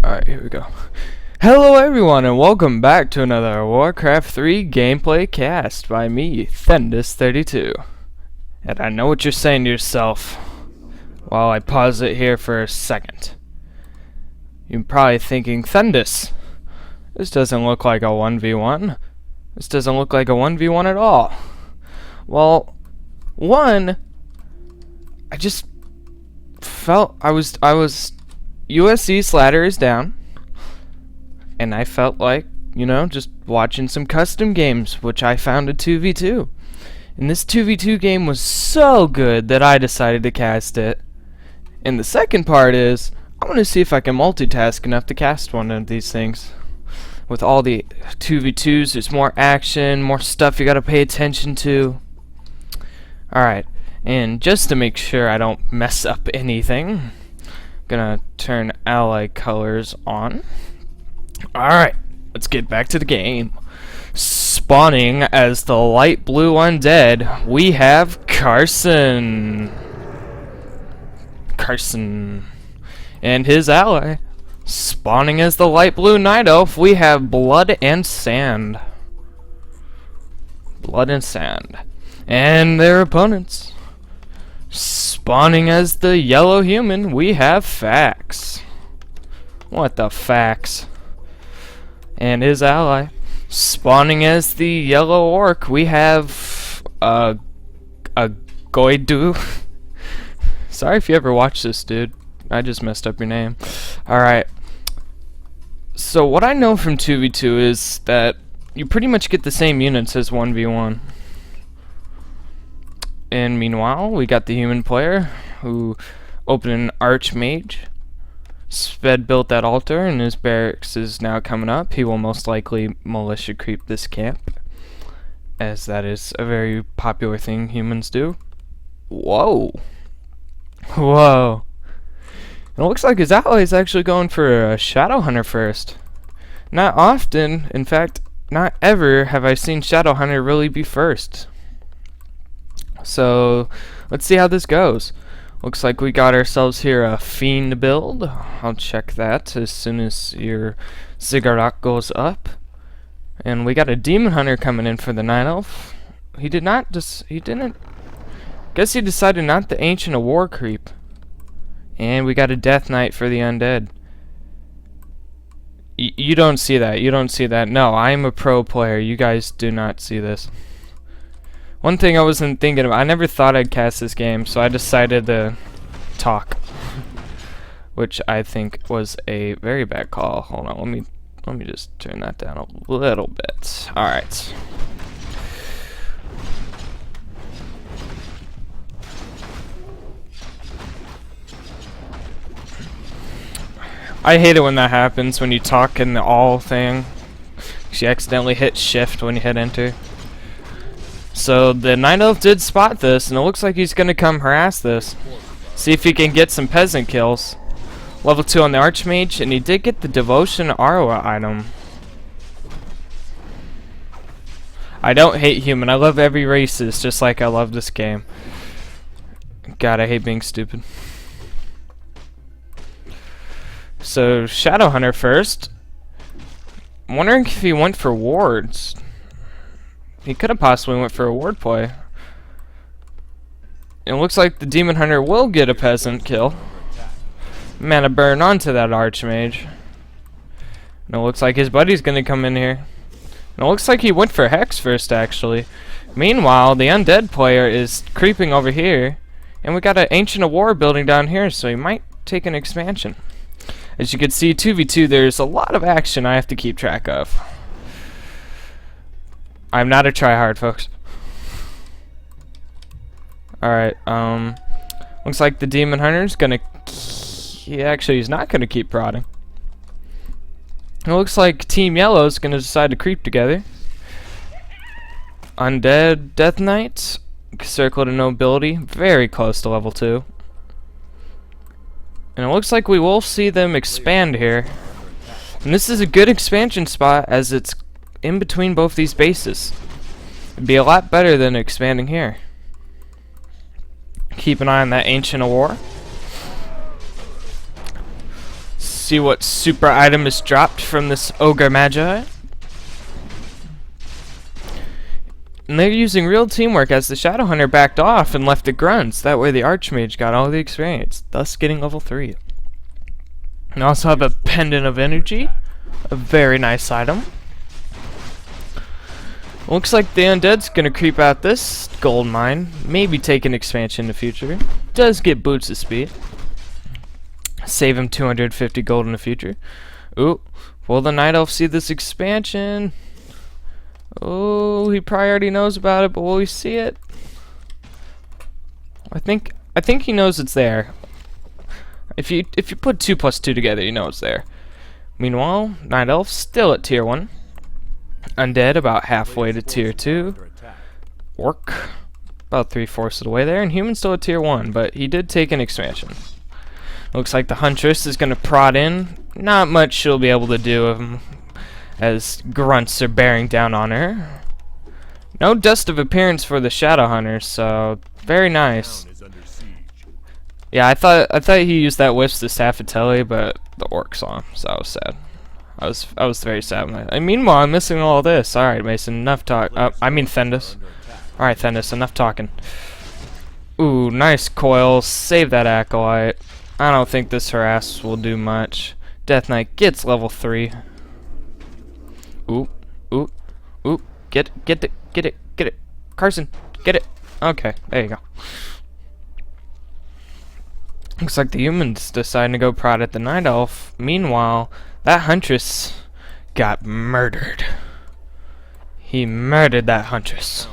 Alright, here we go. Hello everyone and welcome back to another Warcraft 3 gameplay cast by me, Thendis32. And I know what you're saying to yourself while I pause it here for a second. You're probably thinking, Thendis, this doesn't look like a 1v1. This doesn't look like a 1v1 at all. Well, I just felt I was USC's ladder is down, and I felt like, just watching some custom games, which I found a 2v2. And this 2v2 game was so good that I decided to cast it. And the second part is, I want to see if I can multitask enough to cast one of these things. With all the 2v2s, there's more action, more stuff you gotta pay attention to. Alright, and just to make sure I don't mess up anything, gonna turn ally colors on. Alright, let's get back to the game. Spawning as the light blue undead, we have CarsoN. And his ally. Spawning as the light blue night elf, we have BloodandSand. BloodandSand. And their opponents. Spawning as the yellow human, we have Fax. What the Fax? And his ally. Spawning as the yellow orc, we have aGadou. Sorry if you ever watched this, dude. I just messed up your name. Alright. So what I know from 2v2 is that you pretty much get the same units as 1v1. And meanwhile, we got the human player who opened an archmage, sped built that altar, and his barracks is now coming up. He will most likely militia creep this camp, as that is a very popular thing humans do. Whoa. Whoa. It looks like his ally is actually going for a Shadow Hunter first. Not often, in fact, not ever have I seen Shadow Hunter really be first. So, let's see how this goes. Looks like we got ourselves here a Fiend build. I'll check that as soon as your Ziggurat goes up. And we got a Demon Hunter coming in for the Night Elf. Guess he decided not to Ancient of War creep. And we got a Death Knight for the Undead. You don't see that. You don't see that. No, I'm a pro player. You guys do not see this. One thing I wasn't thinking about, I never thought I'd cast this game, so I decided to talk. Which I think was a very bad call. Hold on, let me just turn that down a little bit. Alright. I hate it when that happens, when you talk in the all thing. You accidentally hit shift when you hit enter. So the Night Elf did spot this, and it looks like he's gonna come harass this. See if he can get some peasant kills. Level 2 on the Archmage, and he did get the Devotion Arwa item. I don't hate human, I love every races, just like I love this game. God, I hate being stupid. So, Shadow Hunter first. I'm wondering if he went for wards. He could have possibly went for a ward play. It looks like the Demon Hunter will get a peasant kill. Mana burn onto that Archmage. And it looks like his buddy's gonna come in here. And it looks like he went for Hex first, actually. Meanwhile, the Undead player is creeping over here. And we got an Ancient of War building down here, so he might take an expansion. As you can see, 2v2, there's a lot of action I have to keep track of. I'm not a tryhard, folks. Alright, looks like the Demon Hunter's gonna... he's not gonna keep prodding. It looks like Team Yellow's gonna decide to creep together. Undead Death Knight, Circle to Nobility, very close to level 2. And it looks like we will see them expand here. And this is a good expansion spot as it's in between both these bases. It'd be a lot better than expanding here. Keep an eye on that Ancient of War. see what super item is dropped from this Ogre Magi. And they're using real teamwork as the Shadowhunter backed off and left the grunts. That way the Archmage got all the experience, thus getting level 3. And also have a Pendant of Energy, a very nice item. Looks like the Undead's gonna creep out this gold mine, maybe take an expansion in the future. Does get boots of speed. Save him 250 gold in the future. Ooh, will the Night Elf see this expansion? Oh, he probably already knows about it, but will we see it? I think he knows it's there. If you put 2 plus 2 together, you know it's there. Meanwhile, Night Elf still at tier 1. Undead about halfway to tier 2. Orc about 3/4 of the way there, and Human still at tier 1, but he did take an expansion. Looks like the Huntress is gonna prod in. Not much she'll be able to do as grunts are bearing down on her. No dust of appearance for the Shadowhunter, so very nice. Yeah, I thought he used that wisp to Staffatelli, but the orc saw him, so I was sad. I was very sad. And meanwhile, I'm missing all this. All right, Mason, enough talk. I mean Thendis. All right, Thendis, enough talking. Ooh, nice coil. Save that acolyte. I don't think this harass will do much. Death Knight gets level 3. Ooh, ooh, ooh. Get it. CarsoN, get it. Okay, there you go. Looks like the humans deciding to go prod at the Night Elf. Meanwhile, that Huntress got murdered. He murdered that Huntress.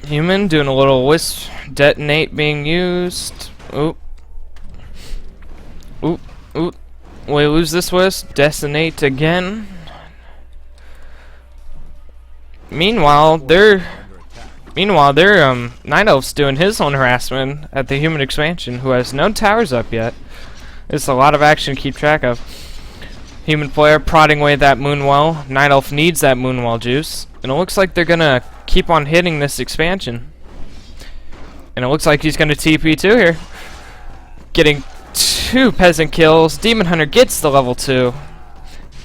Human doing a little wisp detonate being used. Oop. Oop. Oop. We lose this wisp. Detonate again. Meanwhile, their Night Elf's doing his own harassment at the human expansion, who has no towers up yet. It's a lot of action to keep track of. Human player prodding away that Moonwell. Night Elf needs that Moonwell juice. And it looks like they're gonna keep on hitting this expansion. And it looks like he's gonna TP too here. Getting 2 peasant kills. Demon Hunter gets the level 2.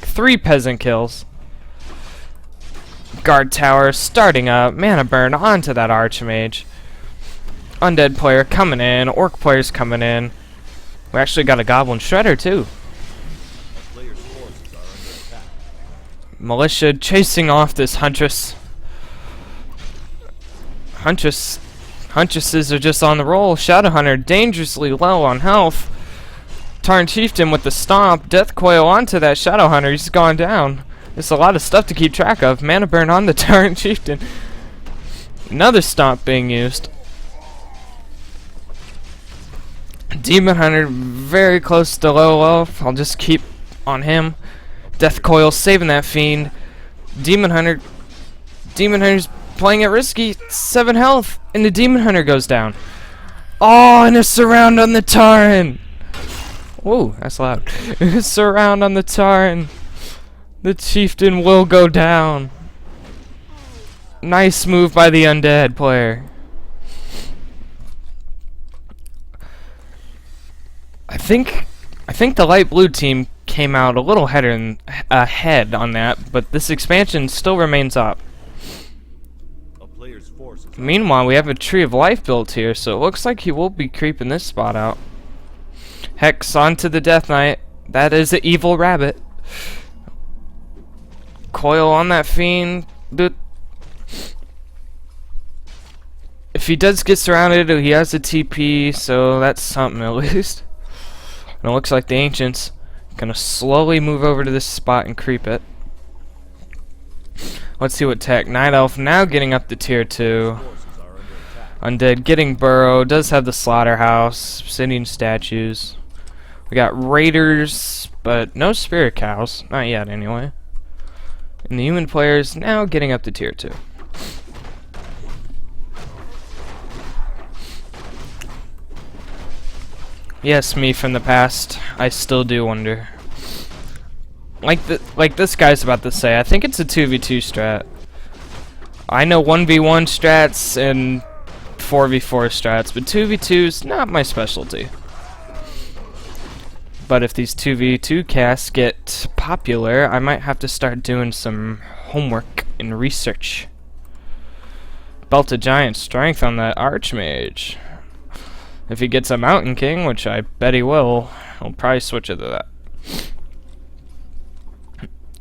3 peasant kills. Guard tower starting up. Mana burn onto that Archmage. Undead player coming in. Orc player's coming in. We actually got a Goblin Shredder too. Militia chasing off this Huntress. Huntresses are just on the roll. Shadowhunter dangerously low on health. Tarn Chieftain with the stomp. Death Coil onto that Shadowhunter. He's gone down. There's a lot of stuff to keep track of. Mana burn on the Tarn Chieftain. Another stomp being used. Demon Hunter very close to low. I'll just keep on him. Death Coil saving that fiend. Demon Hunter's playing it risky. 7 health, and the Demon Hunter goes down. Oh, and a surround on the Tarn. Whoa, that's loud. Surround on the Tarn. The Chieftain will go down. Nice move by the Undead player. I think the light blue team came out a little ahead on that, but this expansion still remains up. Meanwhile, we have a Tree of Life built here, so it looks like he will be creeping this spot out. Hex onto the Death Knight. That is an evil rabbit. Coil on that fiend. If he does get surrounded, he has a TP, so that's something at least. And it looks like the Ancients gonna slowly move over to this spot and creep it. Let's see what tech. Night Elf now getting up to tier 2. Undead getting Burrow. Does have the Slaughterhouse. Sitting statues. We got Raiders, but no Spirit Cows. Not yet, anyway. And the human players now getting up to tier 2. Yes, me from the past. I still do wonder. Like this guy's about to say, I think it's a 2v2 strat. I know 1v1 strats and 4v4 strats, but 2v2 is not my specialty. But if these 2v2 casts get popular, I might have to start doing some homework and research. Belt of giant strength on that Archmage. If he gets a Mountain King, which I bet he will, I'll probably switch it to that.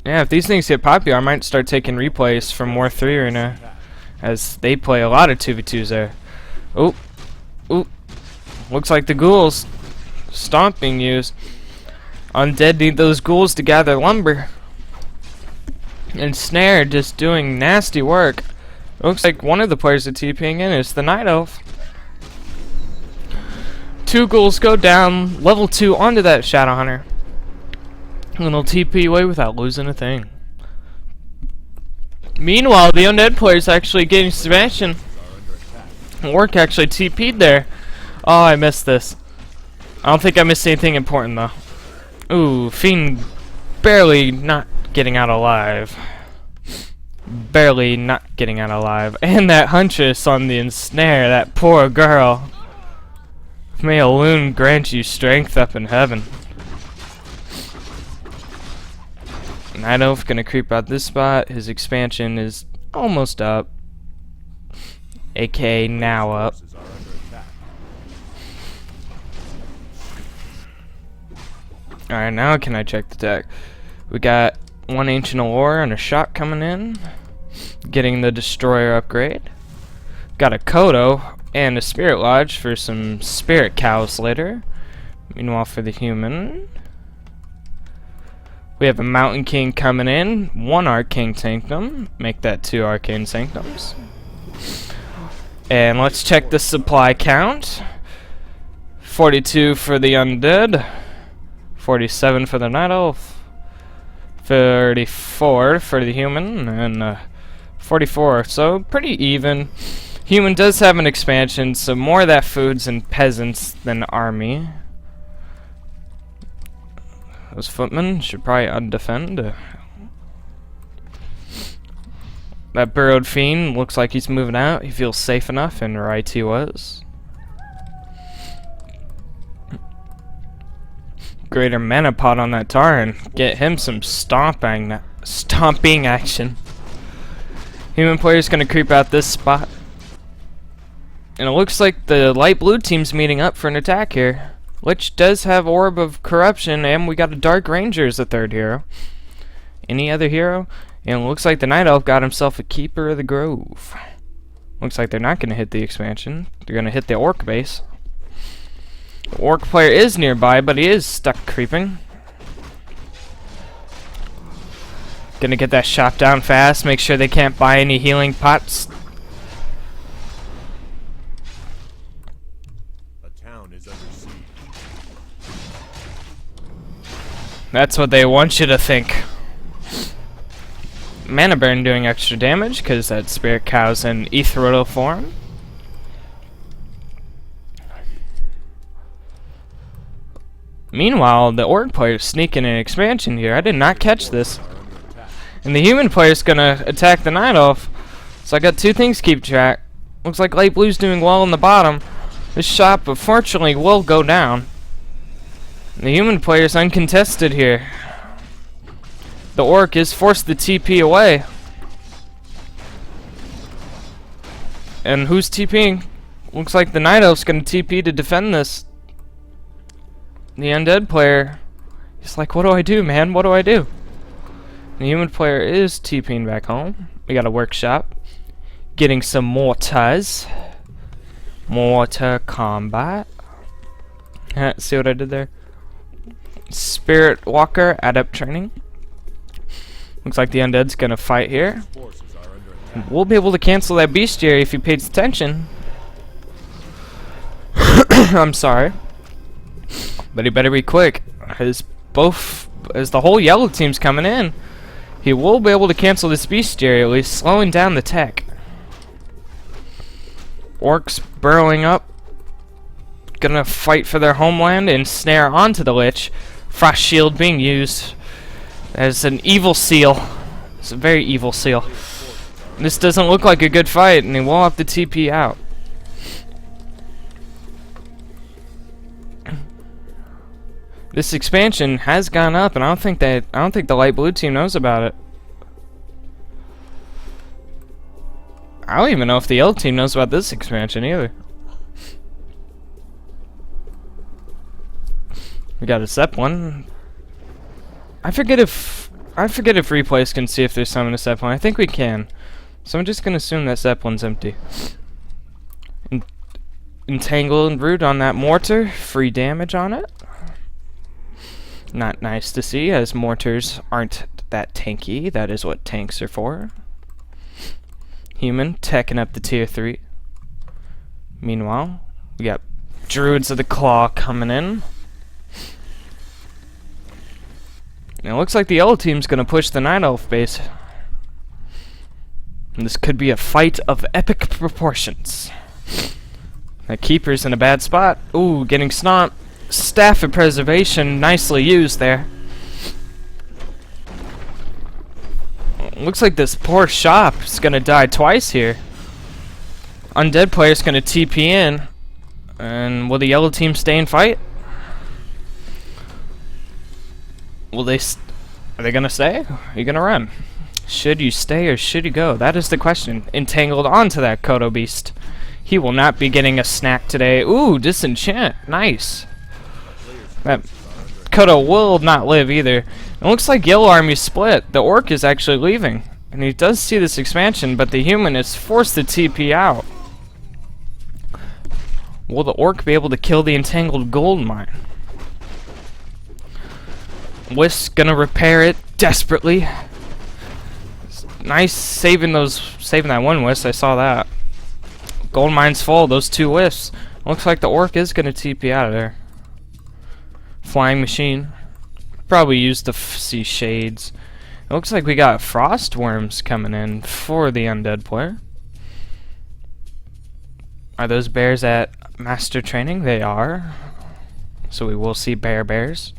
Yeah, if these things get popular, I might start taking replays from War 3 Arena, as they play a lot of 2v2s there. Oh, ooh, looks like the ghouls stomp being used. Undead need those ghouls to gather lumber. And Snare just doing nasty work. Looks like one of the players that TPing in is the Night Elf. 2 ghouls go down, level 2 onto that Shadow Hunter. And it'll TP away without losing a thing. Meanwhile, the undead player's actually getting expansion. Orc actually TP'd there. Oh, I missed this. I don't think I missed anything important though. Ooh, Fiend barely not getting out alive. Barely not getting out alive. And that Huntress on the ensnare, that poor girl. May a loon grant you strength up in heaven. Night Elf gonna creep out this spot. His expansion is almost up. AK now up. Alright, now can I check the deck? We got 1 Ancient Allure and a shot coming in. Getting the Destroyer upgrade. Got a Kodo and a Spirit Lodge for some Spirit Cows later. Meanwhile, for the human, we have a Mountain King coming in. 1 Arcane Sanctum. Make that 2 Arcane Sanctums. And let's check the supply count. 42 for the Undead. 47 for the Night Elf. 34 for the human. And 44. So pretty even. Human does have an expansion, so more of that food's in peasants than army. Those footmen should probably undefend. That burrowed fiend looks like he's moving out. He feels safe enough, and right he was. Greater mana pot on that tar and get him some stomping action. Human player's gonna creep out this spot. And it looks like the light blue team's meeting up for an attack here. Which does have Orb of Corruption, and we got a Dark Ranger as the 3rd hero. Any other hero? And it looks like the Night Elf got himself a Keeper of the Grove. Looks like they're not going to hit the expansion. They're going to hit the Orc base. The Orc player is nearby, but he is stuck creeping. Gonna get that shot down fast, make sure they can't buy any healing pots. That's what they want you to think. Mana Burn doing extra damage because that Spirit Cow's in ethereal form. Meanwhile, the Orc player's sneaking an expansion here. I did not catch this. And the human player's gonna attack the Night Elf. So I got 2 things to keep track. Looks like light blue's doing well on the bottom. This shot, unfortunately, will go down. The human player's uncontested here. The Orc is forced to TP away. And who's TPing? Looks like the Night Elf's gonna TP to defend this. The Undead player, he's like, what do I do, man? What do I do? The human player is TPing back home. We got a workshop. Getting some mortars. Mortar combat. See what I did there? Spirit Walker adept training. Looks like the Undead's gonna fight here. We'll be able to cancel that bestiary if he pays attention. I'm sorry. But he better be quick. As the whole yellow team's coming in, he will be able to cancel this bestiary, at least slowing down the tech. Orcs burrowing up. Gonna fight for their homeland and snare onto the Lich. Frost Shield being used as an evil seal. It's a very evil seal. This doesn't look like a good fight, and he will have to TP out. This expansion has gone up, and I don't think the light blue team knows about it. I don't even know if the yellow team knows about this expansion either. We got a Zeppelin. I forget if replays can see if there's some in a Zeppelin. I think we can. So I'm just gonna assume that Zeppelin's empty. Entangle and root on that mortar. Free damage on it. Not nice to see, as mortars aren't that tanky. That is what tanks are for. Human teching up the tier 3. Meanwhile, we got Druids of the Claw coming in. And it looks like the yellow team's gonna push the Night Elf base. And this could be a fight of epic proportions. That Keeper's in a bad spot. Ooh, getting stomped. Staff of Preservation, nicely used there. Looks like this poor shop is gonna die twice here. Undead player's gonna TP in. And will the yellow team stay and fight? Will they? Are they gonna stay? Are you gonna run? Should you stay or should you go? That is the question. Entangled onto that Kodo beast. He will not be getting a snack today. Ooh, disenchant. Nice. That Kodo will not live either. It looks like yellow army split. The orc is actually leaving. And he does see this expansion, but the human is forced to TP out. Will the orc be able to kill the entangled gold mine? Wisp gonna repair it desperately. Nice saving that one wisp. I saw that. Gold mine's full. Those 2 wisps. Looks like the orc is gonna TP out of there. Flying machine. Probably used to see shades. It looks like we got frost worms coming in for the undead player. Are those bears at master training? They are. So we will see bears.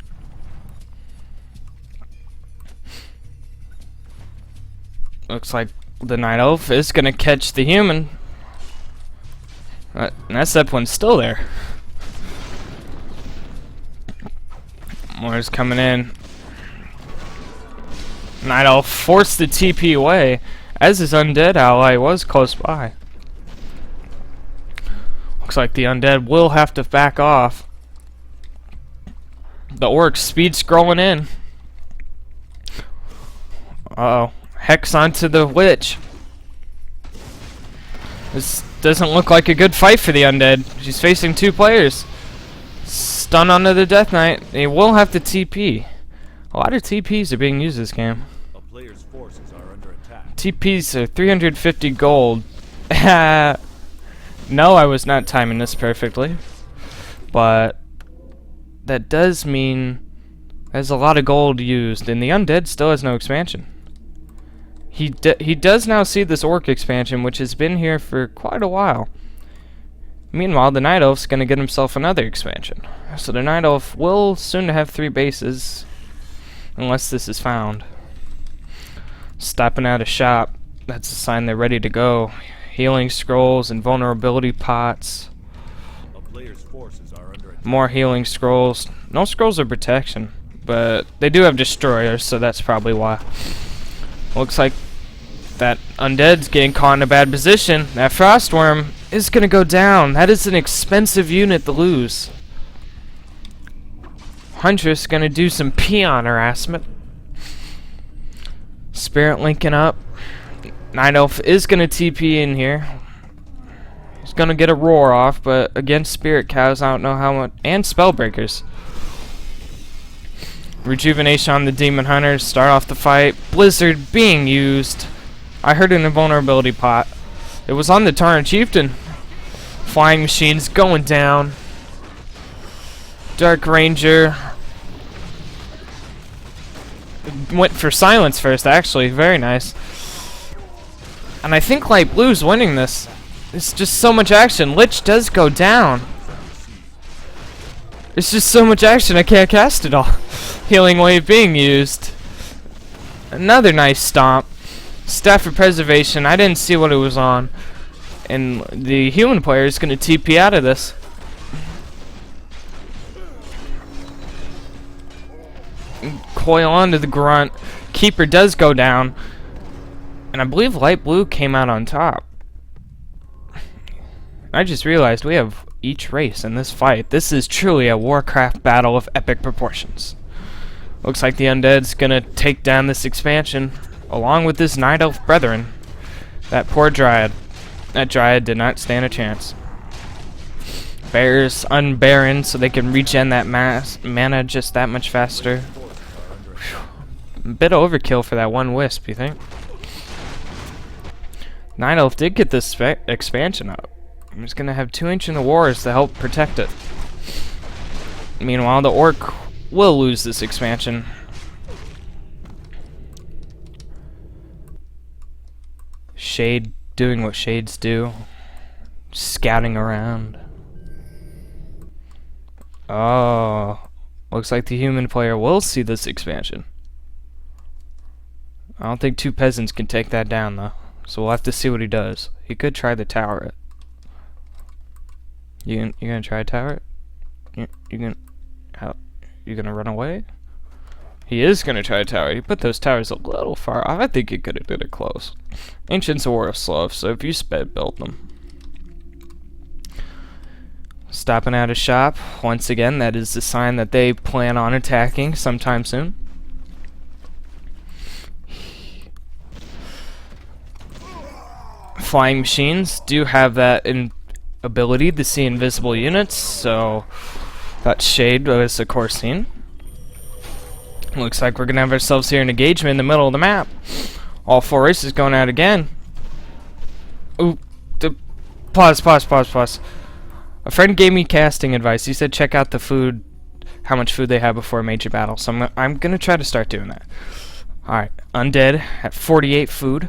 Looks like the Night Elf is gonna catch the human. And that Zeppelin's still there. More's coming in. Night Elf forced the TP away, as his undead ally was close by. Looks like the undead will have to back off. The orc speed scrolling in. Uh-oh. Hex onto the witch. This doesn't look like a good fight for the undead. She's facing 2 players. Stun onto the Death Knight. He will have to TP. A lot of TPs are being used this game. A player's forces are under attack. TPs are 350 gold. No, I was not timing this perfectly. But that does mean there's a lot of gold used, and the undead still has no expansion. He does now see this orc expansion, which has been here for quite a while. Meanwhile, the Night Elf's gonna get himself another expansion. So the Night Elf will soon have 3 bases, unless this is found. Stopping at a shop, that's a sign they're ready to go. Healing scrolls and vulnerability pots. A player's forces are under attack. More healing scrolls. No scrolls of protection, but they do have destroyers, so that's probably why. Looks like that undead's getting caught in a bad position. That frostworm is gonna go down. That is an expensive unit to lose. Huntress gonna do some peon harassment. Spirit linking up. Night Elf is gonna TP in here. He's gonna get a roar off, but against Spirit Cows, I don't know how much. And Spellbreakers. Rejuvenation on the Demon Hunters. Start off the fight. Blizzard being used. I heard an invulnerability pot. It was on the Tauren Chieftain. Flying machines going down. Dark Ranger went for silence first, actually. Very nice. And I think Light Blue's winning this. It's just so much action. Lich does go down. It's just so much action, I can't cast it all. Healing Wave being used. Another nice stomp. Staff of Preservation, I didn't see what it was on. And the human player is going to TP out of this. Coil onto the grunt. Keeper does go down. And I believe light blue came out on top. I just realized we have each race in this fight. This is truly a Warcraft battle of epic proportions. Looks like the undead's gonna take down this expansion, along with this Night Elf brethren. That poor Dryad. That Dryad did not stand a chance. Bears unbarren so they can regen that mana just that much faster. A bit of overkill for that one wisp, you think? Night Elf did get this expansion up. I'm just gonna have 2 Ancient Wars to help protect it. Meanwhile, the Orc will lose this expansion. Shade doing what shades do. Scouting around. Oh. Looks like the human player will see this expansion. I don't think 2 peasants can take that down, though. So we'll have to see what he does. He could try to tower it. You gonna try to tower it? You gonna run away? He is gonna try to tower. He put those towers a little far off. I think he could have did it close. Ancients are slow, so if you sped build them. Stopping at a shop. Once again, that is a sign that they plan on attacking sometime soon. Flying machines do have that ability to see invisible units, so that shade was of course seen. Looks like we're gonna have ourselves here an engagement in the middle of the map. All 4 races going out again. Ooh, pause. A friend gave me casting advice. He said check out the food, how much food they have before a major battle. So I'm gonna try to start doing that. Alright, Undead at 48 food.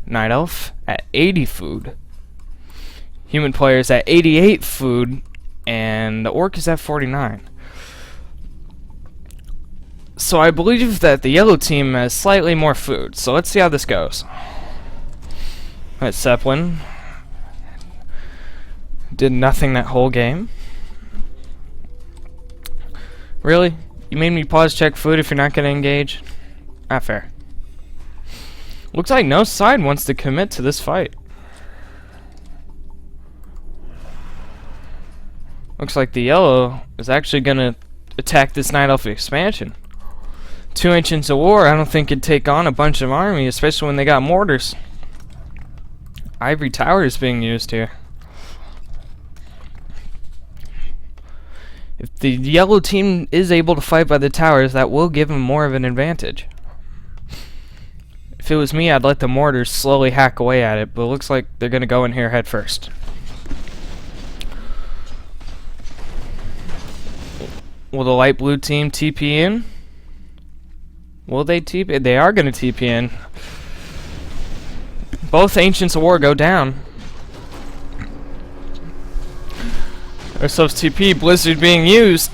Night Elf at 80 food. Human players at 88 food. And the Orc is at 49. So I believe that the yellow team has slightly more food. So let's see how this goes. Alright, Zeppelin did nothing that whole game. Really? You made me pause check food if you're not gonna engage? Not fair. Looks like no side wants to commit to this fight. Looks like the yellow is actually gonna attack this Night Elf expansion. 2 Ancients of War, I don't think could take on a bunch of army, especially when they got mortars. Ivory Tower is being used here. If the yellow team is able to fight by the towers, that will give them more of an advantage. If it was me, I'd let the mortars slowly hack away at it, but it looks like they're gonna go in here head first. Will the light blue team TP in? Will they TP? They are gonna TP in. Both Ancients of War go down. Ourselves TP, Blizzard being used.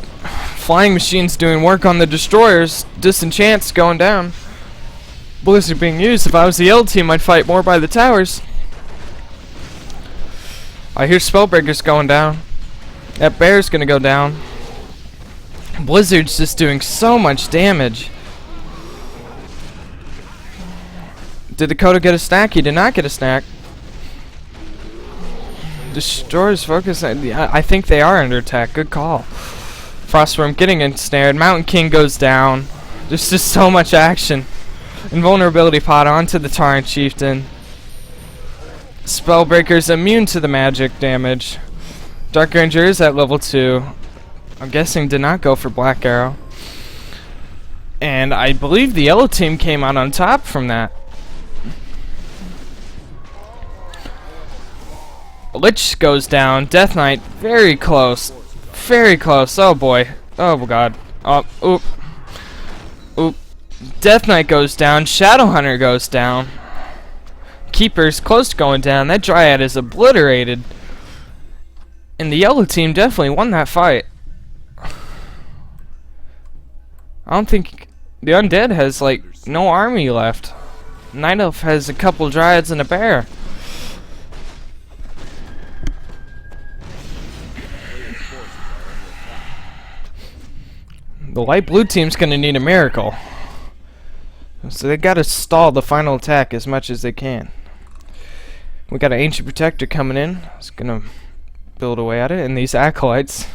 Flying machines doing work on the destroyers. Disenchants going down. Blizzard being used. If I was the L team, I'd fight more by the towers. I hear Spellbreakers going down. That bear's gonna go down. Blizzard's just doing so much damage. Did Dakota get a snack? He did not get a snack. Destroyers focus. I think they are under attack. Good call. Frostworm getting ensnared. Mountain King goes down. There's just so much action. Invulnerability pot onto the Tyrant Chieftain. Spellbreaker's immune to the magic damage. Dark Ranger is at level 2. I'm guessing did not go for Black Arrow. And I believe the yellow team came out on top from that. Lich goes down. Death Knight very close. Very close. Oh boy. Oh god. Oh, oop. Oop. Death Knight goes down. Shadowhunter goes down. Keeper's close to going down. That Dryad is obliterated. And the yellow team definitely won that fight. I don't think the Undead has like no army left. Night Elf has a couple Dryads and a bear. The light blue team's gonna need a miracle. So they gotta stall the final attack as much as they can. We got an Ancient Protector coming in. It's gonna build away at it, and these Acolytes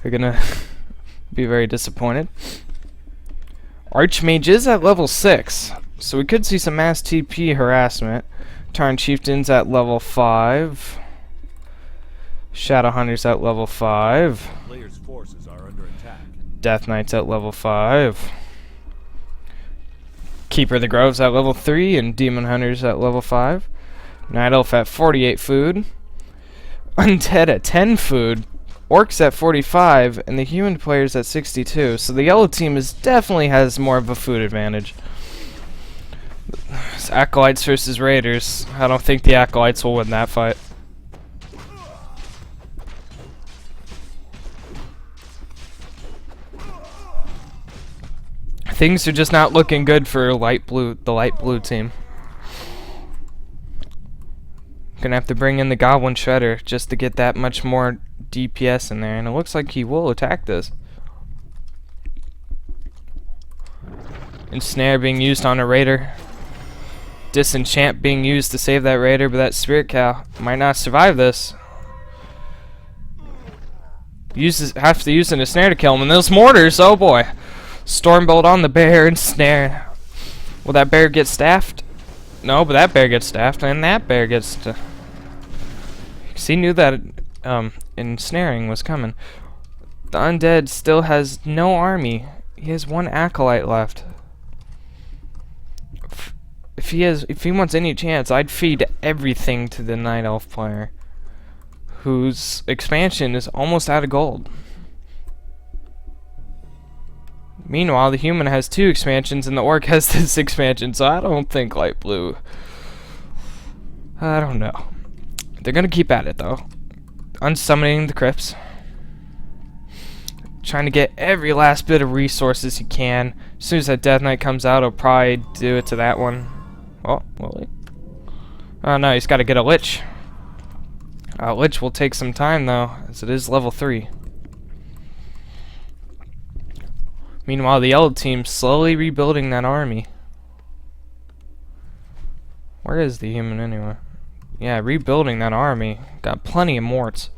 are gonna be very disappointed. Archmage is at level 6, so we could see some mass TP harassment. Tarn Chieftain's at level 5. Shadowhunter's at level 5. Player's forces are under attack. Death Knight's at level 5. Keeper of the Grove's at level 3, and Demon Hunter's at level 5. Night Elf at 48 food. Undead at 10 food. Orcs at 45, and the human player's at 62. So the yellow team definitely has more of a food advantage. It's Acolytes versus Raiders. I don't think the Acolytes will win that fight. Things are just not looking good for the light blue team. Gonna have to bring in the Goblin Shredder just to get that much more DPS in there, and it looks like he will attack this. Ensnare being used on a Raider. Disenchant being used to save that Raider, but that Spirit Cow might not survive this. Have to use an Ensnare to kill him, and those mortars, oh boy. Stormbolt on the bear, Ensnare. Will that bear get staffed? No, but that bear gets staffed, and that bear gets to... He knew that ensnaring was coming. The undead still has no army. He has one acolyte left. If he wants any chance, I'd feed everything to the Night Elf player, whose expansion is almost out of gold. Meanwhile, the human has 2 expansions, and the orc has this expansion, so I don't think light blue... I don't know. They're gonna keep at it, though. Unsummoning the crypts. Trying to get every last bit of resources he can. As soon as that Death Knight comes out, he'll probably do it to that one. Oh, will he? Oh no, he's gotta get a Lich. Lich will take some time, though, as it is level 3. Meanwhile, the yellow team's slowly rebuilding that army. Where is the human anyway? Yeah, rebuilding that army. Got plenty of morts.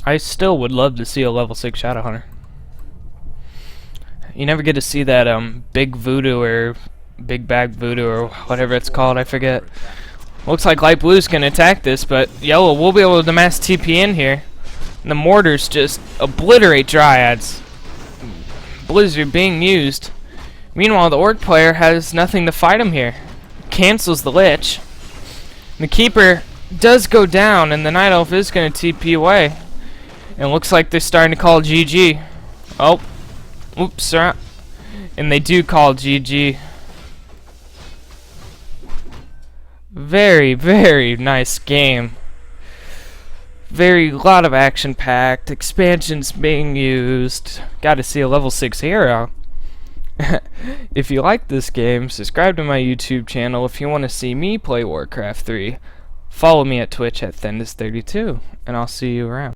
I still would love to see a level 6 Shadowhunter. You never get to see that big voodoo or big bag voodoo or whatever it's called, I forget. Looks like light blue's gonna attack this, but yellow will be able to mass TP in here. And the mortars just obliterate dryads. Blues are being used. Meanwhile, the orc player has nothing to fight him here. Cancels the Lich. The keeper does go down, and the Night Elf is gonna TP away. And it looks like they're starting to call GG. Oh. Oops, sorry. And they do call GG. Very, very nice game. Lot of action packed. Expansions being used. Got to see a level 6 hero. If you like this game, subscribe to my YouTube channel if you want to see me play Warcraft 3. Follow me at Twitch at Thendis32, and I'll see you around.